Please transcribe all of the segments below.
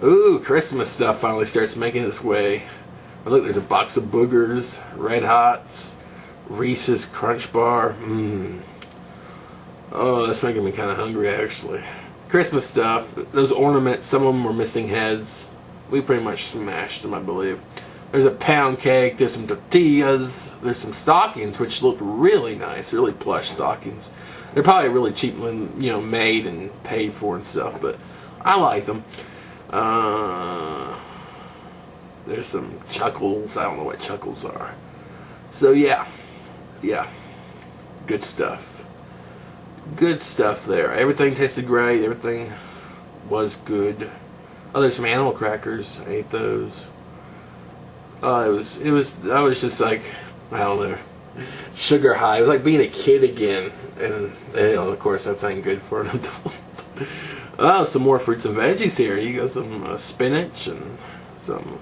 Ooh, Christmas stuff finally starts making its way. Oh, look, there's a box of Boogers, Red Hots, Reese's Crunch Bar. Oh, that's making me kind of hungry, actually. Christmas stuff. Those ornaments, some of them were missing heads. We pretty much smashed them, I believe. There's a pound cake. There's some tortillas. There's some stockings, which look really nice, really plush stockings. They're probably really cheap when, made and paid for and stuff, but I like them. There's some chuckles. I don't know what chuckles are. So yeah, good stuff. Good stuff there. Everything tasted great. Everything was good. Oh, there's some animal crackers. I ate those. I was just like, I don't know, sugar high. It was like being a kid again. And of course, that's ain't good for an adult. Oh, some more fruits and veggies here. You got some spinach and some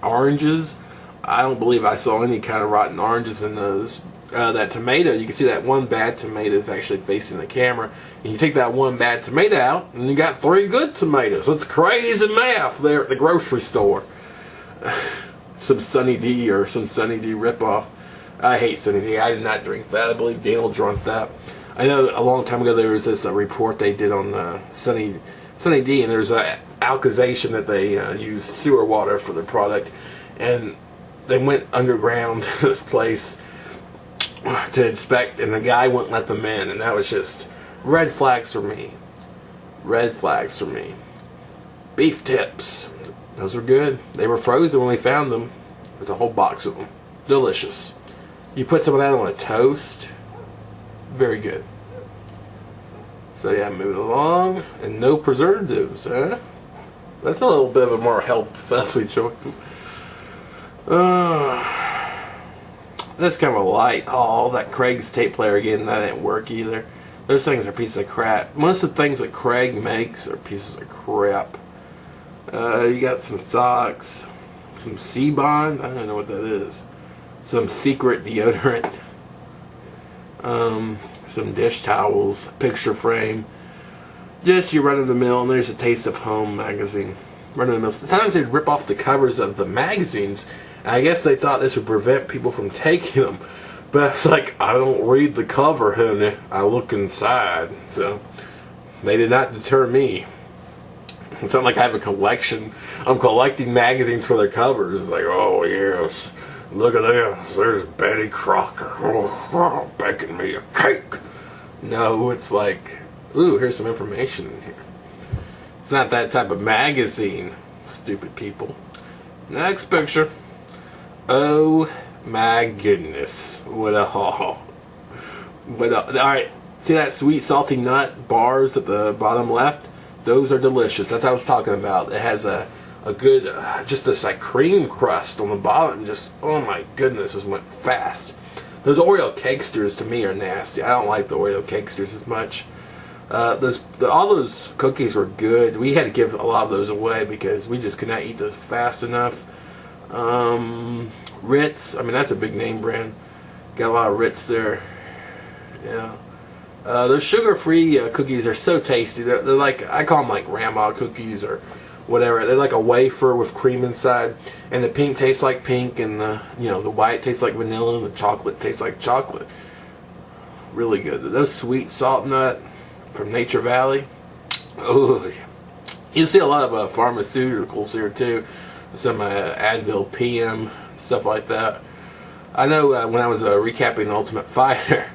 oranges. I don't believe I saw any kind of rotten oranges in those. That tomato, you can see that one bad tomato is actually facing the camera. And you take that one bad tomato out, and you got 3 good tomatoes. That's crazy math there at the grocery store. Some Sunny D or some Sunny D ripoff. I hate Sunny D. I did not drink that. I believe Daniel drank that. I know a long time ago there was this report they did on Sunny D, and there's an accusation that they used sewer water for their product, and they went underground to this place to inspect, and the guy wouldn't let them in, and that was just red flags for me. Red flags for me. Beef tips. Those were good. They were frozen when we found them. There's a whole box of them. Delicious. You put some of that on a toast. Very good. So yeah, moving along. And no preservatives, huh? That's a little bit of a more healthy choice. That's kind of a light haul. That Craig's tape player again, that didn't work either. Those things are pieces of crap. Most of the things that Craig makes are pieces of crap. You got some socks, some C-Bond, I don't know what that is. Some secret deodorant. Some dish towels, picture frame. Just your run-of-the-mill, and there's a Taste of Home magazine. Run-of-the-mill. Sometimes they'd rip off the covers of the magazines. And I guess they thought this would prevent people from taking them. But it's like, I don't read the cover, honey. I look inside. So, they did not deter me. It's not like I have a collection. I'm collecting magazines for their covers. It's like, oh yes, look at this. There's Betty Crocker. Oh, baking me a cake. No, it's like, ooh, here's some information in here. It's not that type of magazine, stupid people. Next picture. Oh my goodness, what a haul. Alright, see that sweet salty nut bars at the bottom left? Those are delicious. That's what I was talking about. It has a good, just this like cream crust on the bottom. Just, oh my goodness, this went fast. Those Oreo cakesters to me are nasty. I don't like the Oreo cakesters as much. All those cookies were good. We had to give a lot of those away because we just could not eat those fast enough. Ritz, I mean that's a big name brand. Got a lot of Ritz there. Yeah. Those sugar-free cookies are so tasty. They're like, I call them like grandma cookies or whatever. They're like a wafer with cream inside, and the pink tastes like pink, and the white tastes like vanilla, and the chocolate tastes like chocolate. Really good. Those sweet salt nut from Nature Valley. Oh, you see a lot of pharmaceuticals here too. Some Advil PM, stuff like that. I know when I was recapping Ultimate Fighter,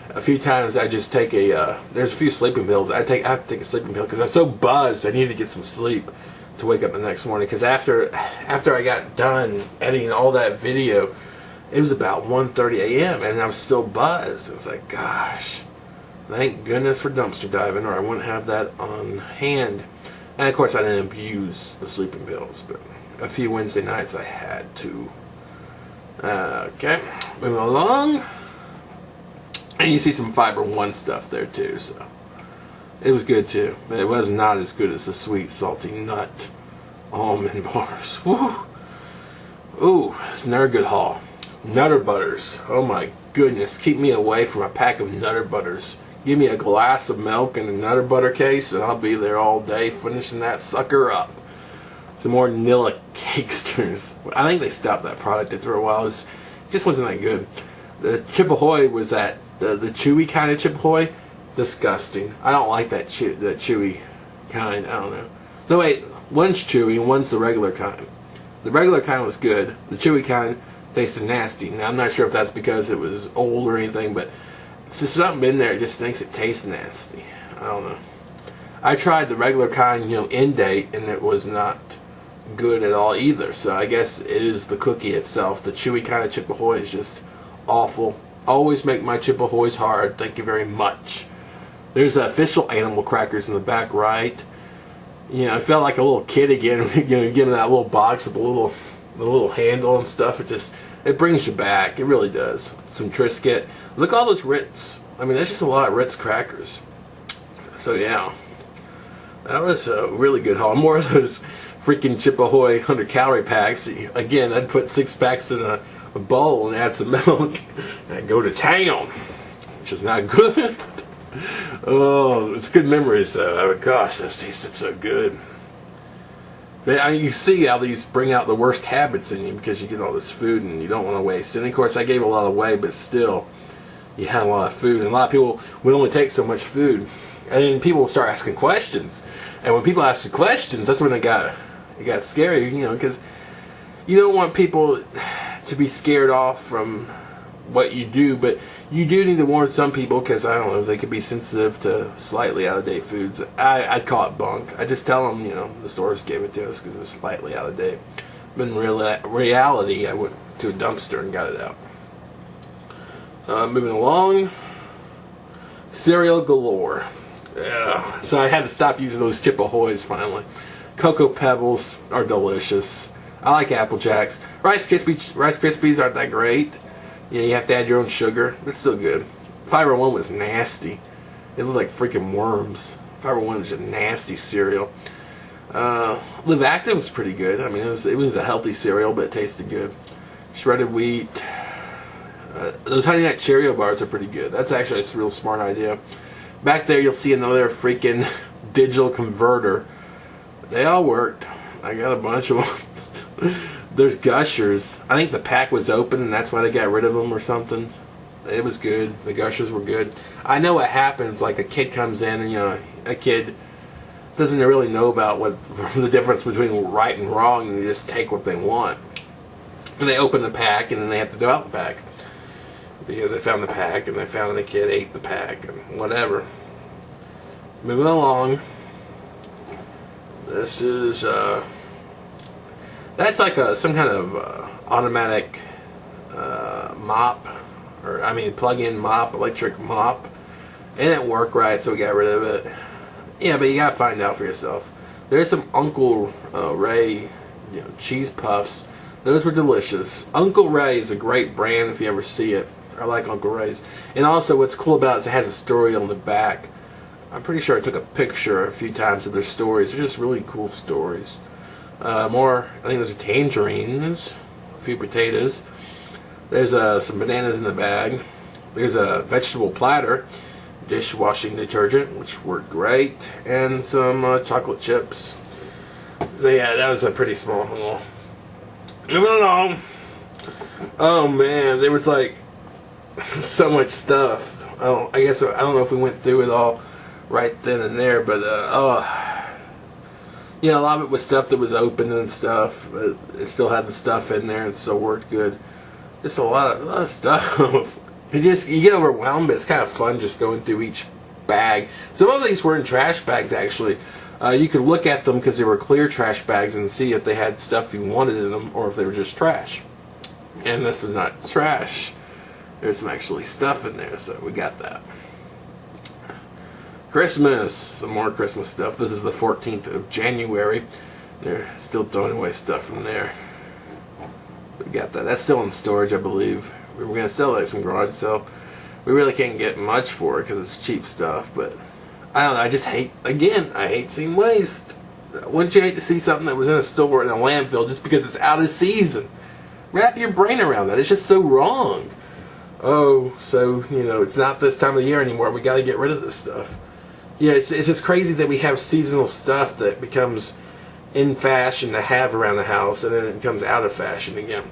a few times I just take there's a few sleeping pills. I have to take a sleeping pill because I'm so buzzed. I need to get some sleep to wake up the next morning. Because after I got done editing all that video, it was about 1:30 a.m. and I was still buzzed. It's like, gosh, thank goodness for dumpster diving, or I wouldn't have that on hand. And of course, I didn't abuse the sleeping pills, but a few Wednesday nights I had to. Okay, moving along. And you see some Fiber One stuff there too, so it was good too. But it was not as good as the sweet, salty nut almond bars. Woo! Ooh, it's another good haul. Nutter Butters. Oh my goodness, keep me away from a pack of Nutter Butters. Give me a glass of milk and a Nutter Butter case, and I'll be there all day finishing that sucker up. some more Nilla Cakesters. I think they stopped that product after a while. It just wasn't that good. The Chip Ahoy was that the chewy kind of Chip Ahoy. Disgusting. I don't like that chewy kind. I don't know. No, wait. One's chewy and one's the regular kind. The regular kind was good. The chewy kind tasted nasty. Now, I'm not sure if that's because it was old or anything, but it's just something in there that just thinks it tastes nasty. I don't know. I tried the regular kind, in date, and it was not good at all either. So I guess it is the cookie itself. The chewy kind of Chip Ahoy is just awful. Always make my Chip Ahoys hard. Thank you very much. There's official animal crackers in the back right. I felt like a little kid again. Getting that little box with the little handle and stuff. It brings you back. It really does. Some Triscuit. Look at all those Ritz. I mean, that's just a lot of Ritz crackers. So yeah, that was a really good haul. More of those freaking Chip Ahoy 100-calorie packs. Again, I'd put 6 packs in a bowl and add some milk and I'd go to town, which is not good. Oh, it's good memories though. Gosh, those tasted so good. But you see how these bring out the worst habits in you because you get all this food and you don't want to waste. And of course, I gave a lot away, but still, you had a lot of food. And a lot of people would only take so much food. And then people start asking questions. And when people ask the questions, that's when it got scary, because you don't want people to be scared off from what you do, but you do need to warn some people because, I don't know, they could be sensitive to slightly out-of-date foods. I'd call it bunk. I just tell them, the stores gave it to us because it was slightly out of date. But in reality, I went to a dumpster and got it out. Moving along. Cereal galore. Yeah. So I had to stop using those Chip Ahoys finally. Cocoa Pebbles are delicious. I like Apple Jacks. Rice Krispies aren't that great. You have to add your own sugar. They're still good. 501 was nasty. It looked like freaking worms. 501 was just nasty cereal. Live Active was pretty good. I mean, it was a healthy cereal, but it tasted good. Shredded wheat. Those Honey Nut Cheerio bars are pretty good. That's actually a real smart idea. Back there, you'll see another freaking digital converter. They all worked. I got a bunch of them. There's Gushers. I think the pack was open and that's why they got rid of them or something. It was good. The Gushers were good. I know what happens. Like a kid comes in and a kid doesn't really know about what the difference between right and wrong, and they just take what they want. And they open the pack and then they have to throw out the pack because they found the pack and they found the kid ate the pack and whatever. Moving along. This is that's like some kind of automatic mop, or plug-in mop, electric mop. It didn't work right, so we got rid of it. Yeah, but you gotta find out for yourself. There's some Uncle Ray, cheese puffs. Those were delicious. Uncle Ray is a great brand if you ever see it. I like Uncle Ray's. And also, what's cool about it is it has a story on the back. I'm pretty sure I took a picture a few times of their stories. They're just really cool stories. I think those are tangerines, a few potatoes. There's some bananas in the bag. There's a vegetable platter, dishwashing detergent, which worked great, and some chocolate chips. So yeah, that was a pretty small haul. Moving along. Oh man, there was like so much stuff. I don't know if we went through it all right then and there, but a lot of it was stuff that was open and stuff, but it still had the stuff in there and still worked good. Just a lot of stuff. You get overwhelmed, but it's kind of fun just going through each bag. Some of these were in trash bags actually. You could look at them because they were clear trash bags and see if they had stuff you wanted in them or if they were just trash. And this was not trash. There's some actually stuff in there, so we got that. Christmas, some more Christmas stuff. This is the 14th of January. They're still throwing away stuff from there. We got that. That's still in storage, I believe. We were going to sell it at some garage sale. We really can't get much for it because it's cheap stuff, but I don't know. I hate seeing waste. Wouldn't you hate to see something that was in a store in a landfill just because it's out of season? Wrap your brain around that. It's just so wrong. Oh, so, it's not this time of the year anymore. We got to get rid of this stuff. Yeah, it's just crazy that we have seasonal stuff that becomes, in fashion to have around the house, and then it becomes out of fashion again.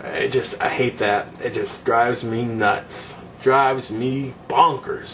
I hate that. It just drives me nuts. Drives me bonkers.